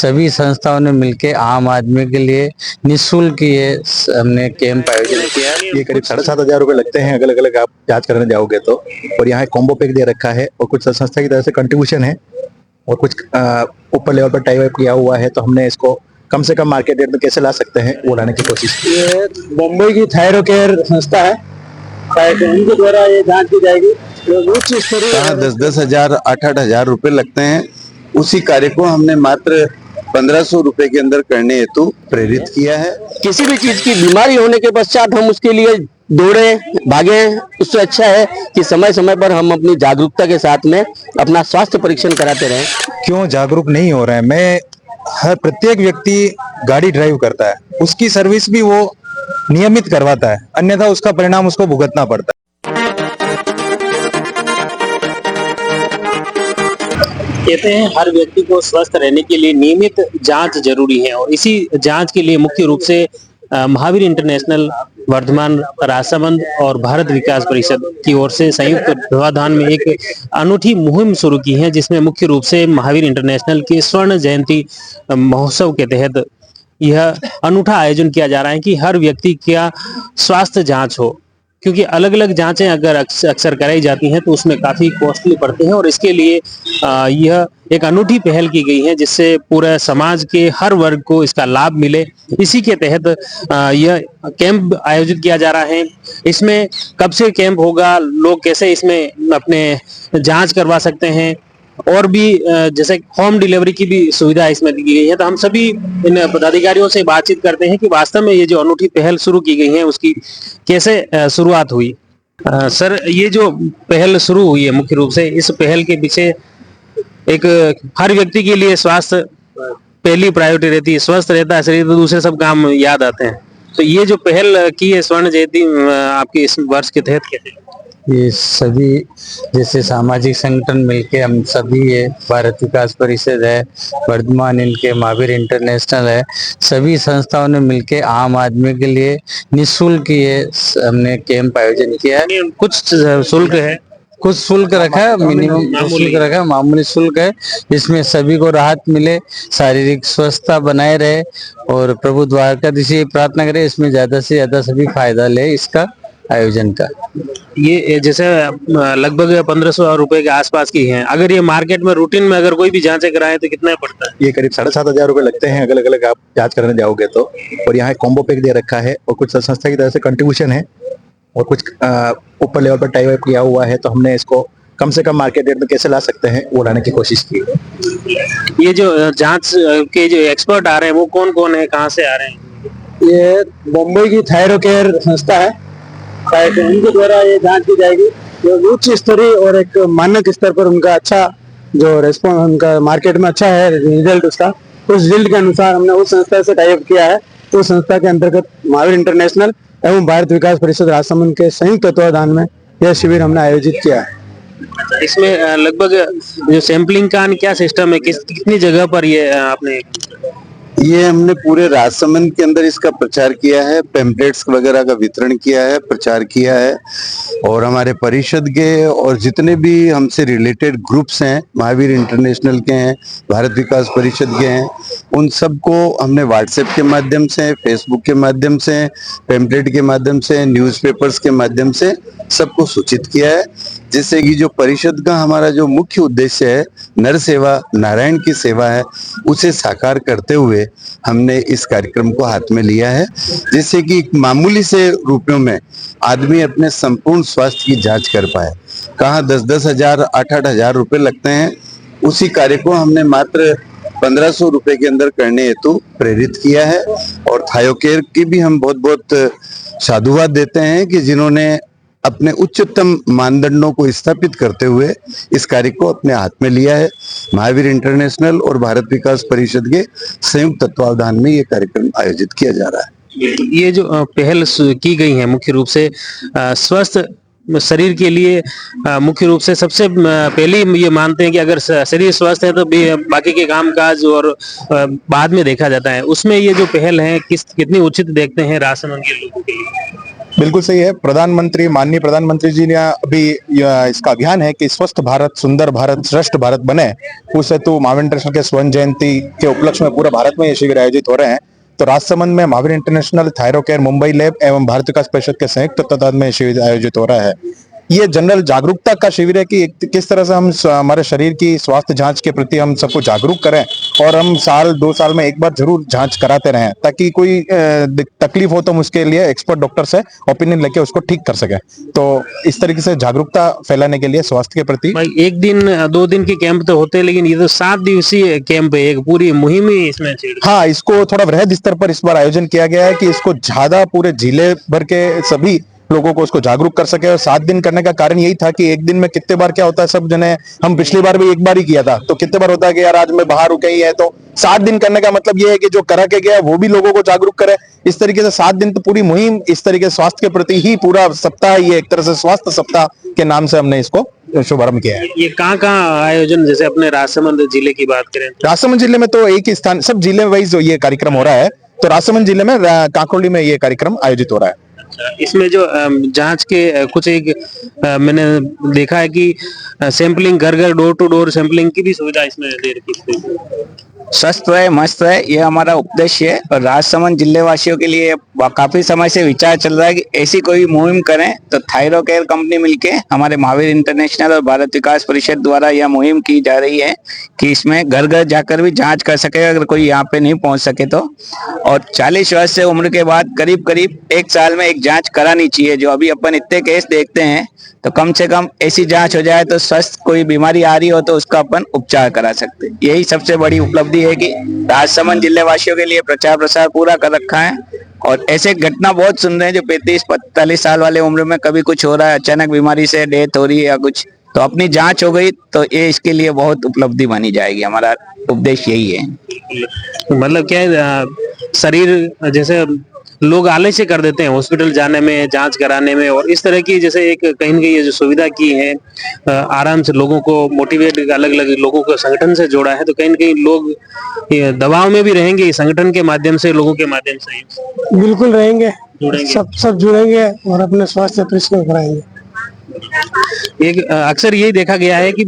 सभी संस्थाओं ने मिलकर आम आदमी के लिए निःशुल्क ये हमने कैंप आयोजित किया है। ये करीब 7,500 रुपए लगते हैं अलग अलग आप जांच करने जाओगे तो। और यहाँ कॉम्बो पैक दे रखा है और कुछ संस्था की तरफ से कंट्रीब्यूशन है और कुछ ऊपर लेवल पर टाई अप किया हुआ है, तो हमने इसको कम से कम मार्केट रेट में कैसे ला सकते हैं वो लाने की कोशिश की। ये मुंबई की थायरोकेयर संस्था है, उनके द्वारा ये जांच की जाएगी। उच्च स्तरीय 10-10 हजार 8-8 हजार रुपए लगते हैं। उसी कार्य को हमने मात्र 1500 रुपए के अंदर करने हेतु प्रेरित किया है। किसी भी चीज की बीमारी होने के पश्चात हम उसके लिए दौड़े भागे, उससे अच्छा है कि समय समय पर हम अपनी जागरूकता के साथ में अपना स्वास्थ्य परीक्षण कराते रहें। क्यों जागरूक नहीं हो रहे हैं? मैं हर प्रत्येक व्यक्ति गाड़ी ड्राइव करता है, उसकी सर्विस भी वो नियमित करवाता है, अन्यथा उसका परिणाम उसको भुगतना पड़ता है। कहते हैं हर व्यक्ति को स्वस्थ रहने के लिए नियमित जांच जरूरी है और इसी जांच के लिए मुख्य रूप से महावीर इंटरनेशनल, वर्धमान, राजसमंद और भारत विकास परिषद की ओर से संयुक्त तत्वाधान में एक अनूठी मुहिम शुरू की है, जिसमें मुख्य रूप से महावीर इंटरनेशनल के स्वर्ण जयंती महोत्सव के तहत यह अनूठा आयोजन किया जा रहा है कि हर व्यक्ति का स्वास्थ्य जांच हो, क्योंकि अलग अलग जांचें अगर अक्सर कराई जाती हैं तो उसमें काफी कॉस्टली पड़ते हैं और इसके लिए यह एक अनूठी पहल की गई है जिससे पूरे समाज के हर वर्ग को इसका लाभ मिले। इसी के तहत यह कैंप आयोजित किया जा रहा है। इसमें कब से कैंप होगा, लोग कैसे इसमें अपने जांच करवा सकते हैं और भी जैसे होम डिलीवरी की भी सुविधा इसमें दी गई है, तो हम सभी इन पदाधिकारियों से बातचीत करते हैं कि वास्तव में ये जो अनूठी पहल शुरू की गई है उसकी कैसे शुरुआत हुई। सर, ये जो पहल शुरू हुई है मुख्य रूप से, इस पहल के पीछे एक हर व्यक्ति के लिए स्वास्थ्य पहली प्रायोरिटी रहती है, स्वस्थ रहता है शरीर तो दूसरे सब काम याद आते हैं। तो ये जो पहल की है स्वर्ण जयंती आपके इस वर्ष के तहत कैसे? ये सभी जैसे सामाजिक संगठन मिलके हम सभी ये भारत विकास परिषद है, वर्धमान इनके महावीर इंटरनेशनल है, सभी संस्थाओं ने मिलके आम आदमी के लिए निःशुल्क ये हमने कैंप आयोजन किया है। कुछ शुल्क है, कुछ शुल्क रखा है, मिनिमम शुल्क रखा है, मामूली शुल्क है, जिसमें सभी को राहत मिले, शारीरिक स्वस्थता बनाए रहे और प्रभु द्वारकाधीश से प्रार्थना करें इसमें ज्यादा से ज्यादा सभी फायदा ले इसका आयोजन का। ये जैसे लगभग 1500 रुपए के आसपास की है। अगर ये मार्केट में रूटीन में अगर कोई भी जांचें कराए तो कितना पड़ता है? ये करीब 7,500 रुपए लगते हैं अलग अलग आप जांच करने जाओगे तो। और यहाँ कॉम्बो पैक दे रखा है और कुछ संस्था की तरफ से कंट्रीब्यूशन है और कुछ ऊपर लेवल पर टाई अप किया हुआ है, तो हमने इसको कम से कम मार्केट रेट में कैसे ला सकते हैं वो लाने की कोशिश की। ये जो जांच के जो एक्सपर्ट आ रहे हैं वो कौन कौन है, कहाँ से आ रहे हैं? ये मुंबई की थायरोकेयर संस्था है, उनके द्वारा ये जांच की जाएगी। जो उच्च स्तरीय और एक मानक स्तर पर उनका अच्छा जो रेस्पॉन्स उनका मार्केट में अच्छा है रिजल्ट, उसका उस रिजल्ट के अनुसार हमने उस संस्था से टाई अप किया है। तो उस संस्था के अंतर्गत महावीर इंटरनेशनल एवं भारत विकास परिषद राजसमंद के संयुक्त तत्वाधान में यह शिविर हमने आयोजित किया है। इसमें लगभग जो सैंपलिंग का क्या सिस्टम है, कितनी जगह पर ये आपने? ये हमने पूरे राजसमंद के अंदर इसका प्रचार किया है, पैम्पलेट्स वगैरह का वितरण किया है, प्रचार किया है और हमारे परिषद के और जितने भी हमसे रिलेटेड ग्रुप्स हैं, महावीर इंटरनेशनल के हैं, भारत विकास परिषद के हैं, उन सबको हमने व्हाट्सएप के माध्यम से, फेसबुक के माध्यम से, पैम्पलेट के माध्यम से, न्यूज़पेपर्स के माध्यम से सबको सूचित किया है, जिससे कि जो परिषद का हमारा जो मुख्य उद्देश्य है नर सेवा, नारायण की सेवा है, उसे साकार करते हुए हमने इस कार्यक्रम को हाथ में लिया है, जिससे कि मामूली से रुपयों में आदमी अपने संपूर्ण स्वास्थ्य की जांच कर पाए। कहाँ 10-10 हजार 8-8 हजार रुपए लगते हैं, उसी कार्य को हमने मात्र 1500 रुपए के अंदर करने हेतु प्रेरित किया है। और थायोकेयर की भी हम बहुत बहुत साधुवाद देते हैं कि जिन्होंने अपने उच्चतम मानदंडों को स्थापित करते हुए इस कार्य को अपने हाथ में लिया है। महावीर इंटरनेशनल और भारत विकास परिषद के संयुक्त तत्वावधान में ये कार्यक्रम आयोजित किया जा रहा है। ये जो पहल की गई है मुख्य रूप से स्वस्थ शरीर के लिए, मुख्य रूप से सबसे पहले ये मानते हैं कि अगर शरीर स्वस्थ है तो बाकी के काम काज और बाद में देखा जाता है। उसमें ये जो पहल है कितनी उचित देखते हैं राजसमंद के लोगों के लिए? बिल्कुल सही है। माननीय प्रधानमंत्री जी ने अभी इसका अभियान है कि स्वस्थ भारत, सुंदर भारत, श्रेष्ठ भारत बने, उस हेतु महावीर इंटरनेशनल के स्वर्ण जयंती के उपलक्ष्य में पूरे भारत में ये शिविर आयोजित हो रहे हैं। तो राजसमंद में Mahavir international, thyro care Mumbai lab एवं भारत विकास परिषद के संयुक्त तत्वावधान में शिविर आयोजित हो रहा है। ये जनरल जागरूकता का शिविर है कि किस तरह से हम हमारे शरीर की स्वास्थ्य जांच के प्रति हम सबको जागरूक करें, और हम साल 2 साल में एक बार जरूर जांच कराते रहें, ताकि कोई तकलीफ हो तो हम उसके लिए एक्सपर्ट डॉक्टर से ओपिनियन लेके उसको ठीक कर सके। तो इस तरीके से जागरूकता फैलाने के लिए स्वास्थ्य के प्रति भाई 1 दिन 2 दिन के कैंप तो होते हैं, लेकिन ये तो 7 दिवसीय कैंप है, एक पूरी मुहिम ही इसमें हाँ, इसको थोड़ा वृहद स्तर पर इस बार आयोजन किया गया है कि इसको ज्यादा पूरे जिले भर के सभी लोगों को उसको जागरूक कर सके। और 7 दिन करने का कारण यही था कि एक दिन में कितने बार क्या होता है, सब जने हम पिछली बार भी एक बार ही किया था, तो कितने बार होता है कि यार आज मैं बाहर रुके ही है। तो 7 दिन करने का मतलब ये है कि जो करा के गया वो भी लोगों को जागरूक करे। इस तरीके से 7 दिन तो पूरी मुहिम, इस तरीके से स्वास्थ्य के प्रति ही पूरा सप्ताह, ये एक तरह से स्वास्थ्य सप्ताह के नाम से हमने इसको शुभारंभ किया है। ये कहाँ आयोजन, जैसे अपने राजसमंद जिले की बात करें तो? राजसमंद जिले में तो एक ही स्थान, सब जिले वाइज ये कार्यक्रम हो रहा है। तो राजसमंद जिले में काकोली में ये कार्यक्रम आयोजित हो रहा है। इसमें जो जांच के कुछ मैंने देखा है कि सैंपलिंग, घर घर डोर टू डोर सैंपलिंग की भी सुविधा इसमें दे रखी है। स्वस्थ रहे, मस्त रहे, ये हमारा उपदेश है। और राजसमंद जिले वासियों के लिए काफी समय से विचार चल रहा है कि ऐसी कोई मुहिम करें, तो थायरो केयर कंपनी मिलके हमारे महावीर इंटरनेशनल और भारत विकास परिषद द्वारा यह मुहिम की जा रही है कि इसमें घर घर जाकर भी जांच कर सके अगर कोई यहाँ पे नहीं पहुंच सके तो। और 40 वर्ष से उम्र के बाद करीब करीब 1 साल में एक जांच करानी चाहिए। जो अभी अपन इतने केस देखते हैं, तो कम से कम ऐसी जांच हो जाए तो स्वस्थ कोई बीमारी आ रही हो तो उसका अपन उपचार करा सकते हैं। यही सबसे बड़ी उपलब्धि है कि राजसमंद जिले वासियों के लिए प्रचार प्रसार पूरा कर रखा है। और ऐसे घटना बहुत सुन रहे हैं जो 35-45 साल वाले उम्र में कभी कुछ हो रहा है, अचानक बीमारी से डेथ हो रही है या कुछ, तो अपनी जांच हो गई तो ये इसके लिए बहुत उपलब्धि मानी जाएगी। हमारा उपदेश यही है। मतलब क्या है, शरीर जैसे लोग आलस्य कर देते हैं हॉस्पिटल जाने में, जांच कराने में, और इस तरह की जैसे एक कहीं ना कहीं ये जो सुविधा की है, आराम से लोगों को मोटिवेट, अलग अलग लोगों को संगठन से जोड़ा है, तो कहीं ना कहीं लोग दबाव में भी रहेंगे संगठन के माध्यम से, लोगों के माध्यम से। बिल्कुल रहेंगे, जुड़ेंगे। सब जुड़ेंगे और अपने स्वास्थ्य परीक्षण कराएंगे। एक अक्सर यही देखा गया है कि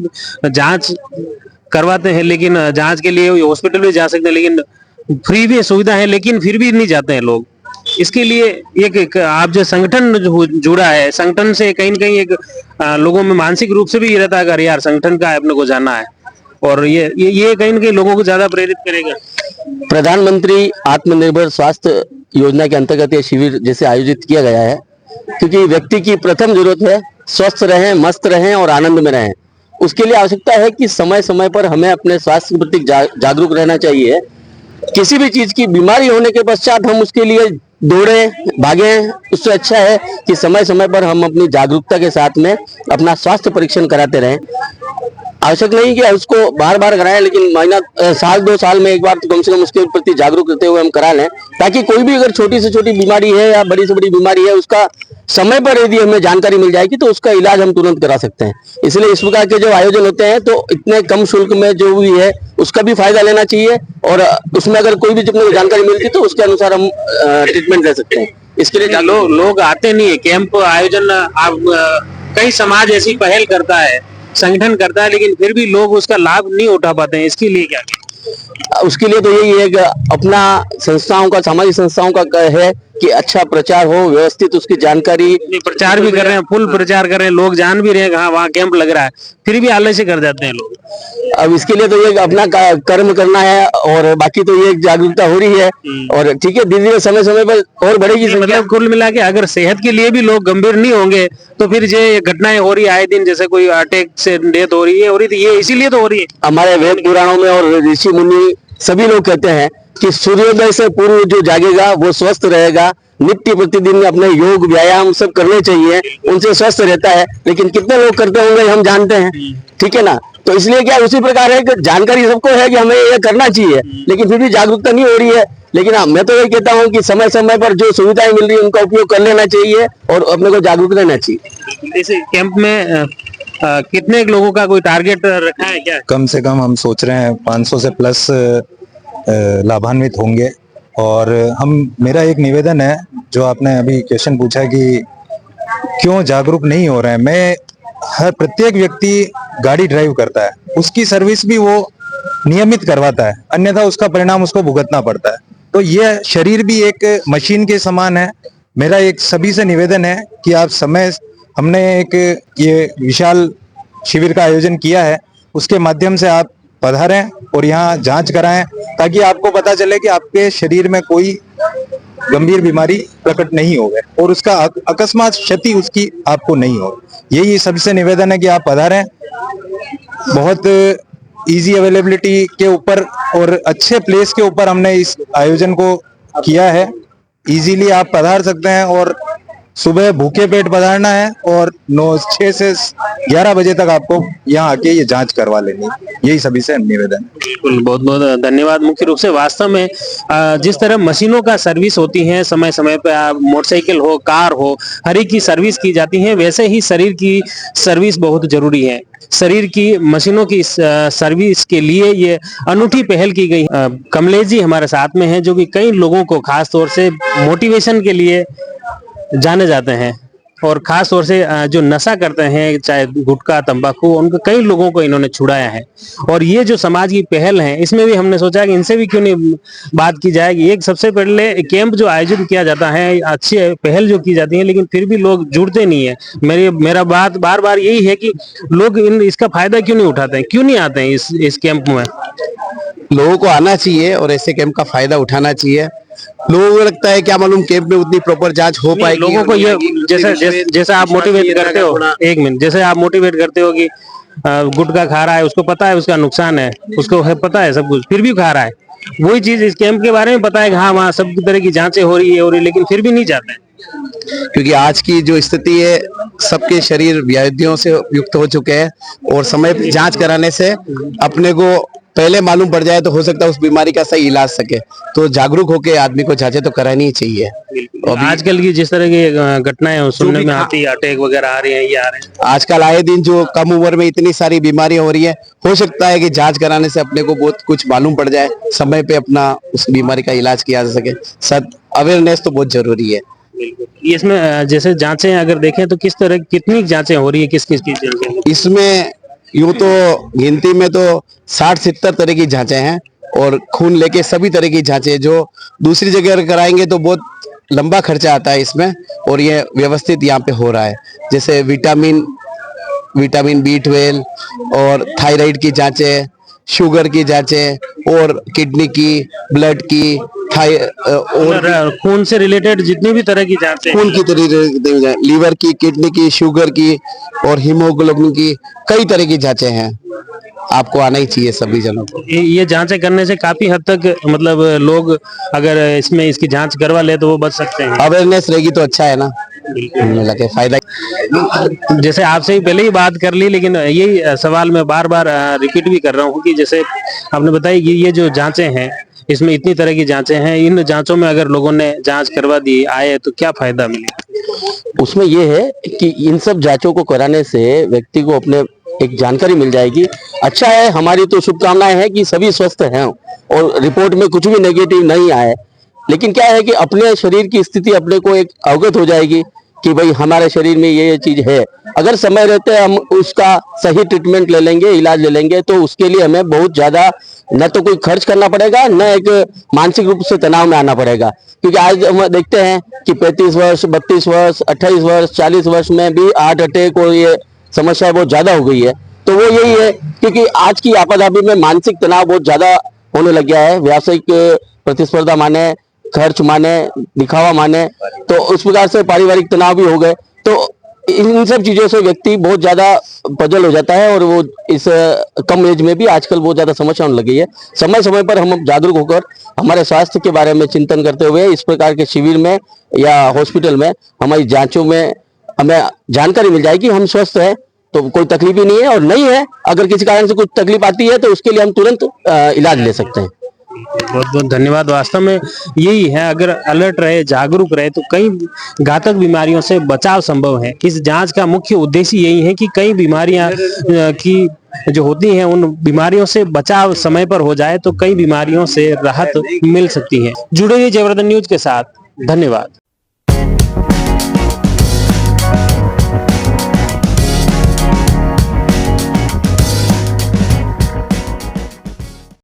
जांच करवाते हैं, लेकिन जांच के लिए हॉस्पिटल भी जा सकते हैं, लेकिन फ्री भी सुविधा है, लेकिन फिर भी नहीं जाते हैं लोग। इसके लिए एक आप जो संगठन जुड़ा है, संगठन से कहीं ना कहीं एक लोगों में मानसिक रूप से भी ये रहता है अगर यार संगठन का अपने को जाना है, और ये कहीं ना कहीं लोगों को ज्यादा प्रेरित करेगा। प्रधानमंत्री आत्मनिर्भर स्वास्थ्य योजना के अंतर्गत ये शिविर जैसे आयोजित किया गया है, क्योंकि व्यक्ति की प्रथम जरूरत है स्वस्थ रहें, मस्त रहें और आनंद में रहें। उसके लिए आवश्यकता है कि समय समय पर हमें अपने स्वास्थ्य के प्रति जागरूक रहना चाहिए। किसी भी चीज की बीमारी होने के पश्चात हम उसके लिए दौड़े भागे, उससे अच्छा है कि समय समय पर हम अपनी जागरूकता के साथ में अपना स्वास्थ्य परीक्षण कराते रहें। आवश्यक नहीं कि उसको बार बार कराएं, लेकिन महीना, साल 2 साल में एक बार तो कम से कम उसके प्रति जागरूक रहते हुए हम करा लें, ताकि कोई भी अगर छोटी से छोटी बीमारी है या बड़ी से बड़ी बीमारी है, उसका समय पर यदि हमें जानकारी मिल जाएगी तो उसका इलाज हम तुरंत करा सकते हैं। इसलिए इस प्रकार के जो आयोजन होते हैं तो इतने कम शुल्क में जो भी है उसका भी फायदा लेना चाहिए, और उसमें अगर कोई भी जितने जानकारी मिलती तो उसके अनुसार हम ट्रीटमेंट ले सकते हैं। इसके लिए लोग आते नहीं है कैंप आयोजन। आप कई समाज ऐसी पहल करता है, संगठन करता है, लेकिन फिर भी लोग उसका लाभ नहीं उठा पाते हैं। इसके लिए क्या? उसके लिए तो यही है कि अपना संस्थाओं का, सामाजिक संस्थाओं का है कि अच्छा प्रचार हो, व्यवस्थित उसकी जानकारी। प्रचार भी कर रहे हैं, फुल प्रचार कर रहे हैं, लोग जान भी रहे हैं हाँ वहाँ कैंप लग रहा है, फिर भी आलस्य कर जाते हैं लोग। अब इसके लिए तो ये अपना कर्म करना है, और बाकी तो ये जागरूकता हो रही है, और ठीक है धीरे धीरे समय समय पर और बढ़ेगी। मतलब कुल मिला के अगर सेहत के लिए भी लोग गंभीर नहीं होंगे तो फिर ये घटनाएं हो रही है आए दिन, जैसे कोई अटैक से डेथ हो रही है, तो ये इसीलिए तो हो रही है। हमारे वेद पुराणों में और ऋषि मुनि सभी लोग कहते हैं कि सूर्योदय से पूर्व जो जागेगा वो स्वस्थ रहेगा। नित्य प्रतिदिन अपने योग व्यायाम सब करने चाहिए, उनसे स्वस्थ रहता है। लेकिन कितने लोग करते होंगे हम जानते हैं, ठीक है ना। तो इसलिए क्या उसी प्रकार है कि जानकारी सबको है कि हमें ये करना चाहिए, लेकिन फिर भी जागरूकता नहीं हो रही है। लेकिन हाँ, मैं तो ये कहता हूँ कि समय समय पर जो सुविधाएं मिल रही है उनका उपयोग कर लेना चाहिए और अपने को जागरूक रहना चाहिए। इस कैंप में कितने लोगों का कोई टारगेट रखा है क्या? कम से कम हम सोच रहे हैं 500 से प्लस लाभान्वित होंगे। और मेरा एक निवेदन है जो आपने अभी क्वेश्चन पूछा कि क्यों जागरूक नहीं हो रहे हैं, मैं हर प्रत्येक व्यक्ति गाड़ी ड्राइव करता है, उसकी सर्विस भी वो नियमित करवाता है, अन्यथा उसका परिणाम उसको भुगतना पड़ता है। तो ये शरीर भी एक मशीन के समान है। मेरा एक सभी से निवेदन है कि आप समय, हमने एक ये विशाल शिविर का आयोजन किया है, उसके माध्यम से आप पधारें और यहाँ जांच कराएं, ताकि आपको पता चले कि आपके शरीर में कोई गंभीर बीमारी प्रकट नहीं हो गए और उसका अकस्मात क्षति उसकी आपको नहीं हो। यही सबसे निवेदन है कि आप पधारें। बहुत इजी अवेलेबिलिटी के ऊपर और अच्छे प्लेस के ऊपर हमने इस आयोजन को किया है। इजीली आप पधार सकते हैं और सुबह भूखे पेट पधारना है और 6 से 11 बजे तक आपको यहाँ आके ये जांच करवा लेनी। यही सभी से निवेदन है। बिल्कुल, बहुत बहुत धन्यवाद। मुख्य रूप से वास्तव में जिस तरह मशीनों का सर्विस होती है समय समय पे, मोटरसाइकिल हो, कार हो, हर एक की सर्विस की जाती है, वैसे ही शरीर की सर्विस बहुत जरूरी है। शरीर की मशीनों की सर्विस के लिए ये अनूठी पहल की गई। कमलेश जी हमारे साथ में हैं, जो कि कई लोगों को खास तौर से मोटिवेशन के लिए जाने जाते हैं और खास तौर से जो नशा करते हैं, चाहे गुटखा तंबाकू, उनको कई लोगों को इन्होंने छुड़ाया है। और ये जो समाज की पहल है, इसमें भी हमने सोचा कि इनसे भी क्यों नहीं बात की जाएगी। एक सबसे पहले कैंप जो आयोजित किया जाता है, अच्छी पहल जो की जाती है, लेकिन फिर भी लोग जुड़ते नहीं है। मेरा बात बार बार यही है कि लोग इसका फायदा क्यों नहीं उठाते हैं, क्यों नहीं आते हैं इस कैंप में। लोगों को आना चाहिए और ऐसे कैंप का फायदा उठाना चाहिए। लोगों को लगता है क्या मालूम कैंप में उतनी प्रॉपर जांच हो पाएगी। लोगों को ये जैसे आप मोटिवेट करते हो, एक मिनट, जैसे आप मोटिवेट करते हो कि गुटखा खा रहा है, उसको पता है उसका नुकसान है, उसको पता है सब कुछ, फिर भी खा रहा है। वही चीज इस कैंप के बारे में पता है कि हाँ वहाँ सब तरह की जांचें हो रही है, लेकिन फिर भी नहीं जाते हैं। क्योंकि आज की जो स्थिति है, सबके शरीर व्याधियों से युक्त हो चुके हैं और समय पे जांच कराने से अपने को पहले मालूम पड़ जाए तो हो सकता है उस बीमारी का सही इलाज सके। तो जागरूक होकर आदमी को जांचें तो करानी ही चाहिए। आजकल की जिस तरह की घटनाएं सुनने में आती है, अटैक वगैरह आ रहे हैं, ये आ रहे हैं आजकल आए दिन, जो कम उम्र में इतनी सारी बीमारियां हो रही है, हो सकता है कि जांच कराने से अपने को बहुत कुछ मालूम पड़ जाए, समय पे अपना उस बीमारी का इलाज किया जा सके। अवेयरनेस तो बहुत जरूरी है। इसमें जैसे जांचें अगर देखें तो किस तरह, कितनी जांचें हो रही है, किस किस की जांचें? इसमें यूं तो गिनती में तो 60-70 तरह की जांचें हैं और खून लेके सभी तरह की जांचें, जो दूसरी जगह कराएंगे तो बहुत लंबा खर्चा आता है इसमें, और ये व्यवस्थित यहाँ पे हो रहा है। जैसे विटामिन B12 और थायराइड की जांचें, शुगर की जांचें और किडनी की, ब्लड की, और खून से रिलेटेड जितनी भी तरह की जांचें, खून की तरह, लीवर की, किडनी की, शुगर की और हीमोग्लोबिन की, कई तरह की जांचें हैं। आपको आना ही चाहिए सभी जनों को। ये जांचें करने से काफी हद तक मतलब लोग अगर इसमें इसकी जांच करवा ले तो वो बच सकते हैं। अवेयरनेस रहेगी तो अच्छा है ना, लगे फायदा। जैसे आपसे ही पहले ही बात कर ली, लेकिन यही सवाल मैं बार बार रिपीट भी कर रहा हूँ कि जैसे आपने बताया कि ये जो जांचें हैं, इसमें इतनी तरह की जांचें हैं, इन जांचों में अगर लोगों ने जांच करवा दी, आए, तो क्या फायदा मिलेगा? उसमें ये है कि इन सब जांचों को कराने से व्यक्ति को अपने एक जानकारी मिल जाएगी। अच्छा है, हमारी तो शुभकामनाएं हैं कि सभी स्वस्थ हैं और रिपोर्ट में कुछ भी नेगेटिव नहीं आए। लेकिन क्या है कि अपने शरीर की स्थिति अपने को एक अवगत हो जाएगी कि भाई हमारे शरीर में ये चीज है। अगर समय रहते हम उसका सही ट्रीटमेंट ले लेंगे, इलाज ले लेंगे, तो उसके लिए हमें बहुत ज्यादा न तो कोई खर्च करना पड़ेगा, न एक मानसिक रूप से तनाव में आना पड़ेगा। क्योंकि आज हम देखते हैं कि 35 वर्ष, 32 वर्ष, 28 वर्ष, 40 वर्ष में भी हार्ट अटैक और ये समस्या बहुत ज्यादा हो गई है। तो वो यही है क्योंकि आज की आपाधापी में मानसिक तनाव बहुत ज्यादा होने लग गया है। व्यावसायिक प्रतिस्पर्धा माने, खर्च माने, दिखावा माने, तो उस प्रकार से पारिवारिक तनाव भी हो गए। तो इन सब चीजों से व्यक्ति बहुत ज्यादा पजल हो जाता है और वो इस कम एज में भी आजकल बहुत ज्यादा समस्या होने लगी है। समय समय पर हम जागरूक होकर हमारे स्वास्थ्य के बारे में चिंतन करते हुए इस प्रकार के शिविर में या हॉस्पिटल में हमारी जांचों में हमें जानकारी मिल जाएगी, हम स्वस्थ हैं तो कोई तकलीफ ही नहीं है, और नहीं है अगर किसी कारण से कुछ तकलीफ आती है तो उसके लिए हम तुरंत इलाज ले सकते हैं। बहुत बहुत धन्यवाद। वास्तव में यही है, अगर अलर्ट रहे, जागरूक रहे, तो कई घातक बीमारियों से बचाव संभव है। इस जांच का मुख्य उद्देश्य यही है कि कई बीमारियां की जो होती हैं, उन बीमारियों से बचाव समय पर हो जाए तो कई बीमारियों से राहत मिल सकती है। जुड़े रहिए जयवर्धन न्यूज के साथ। धन्यवाद।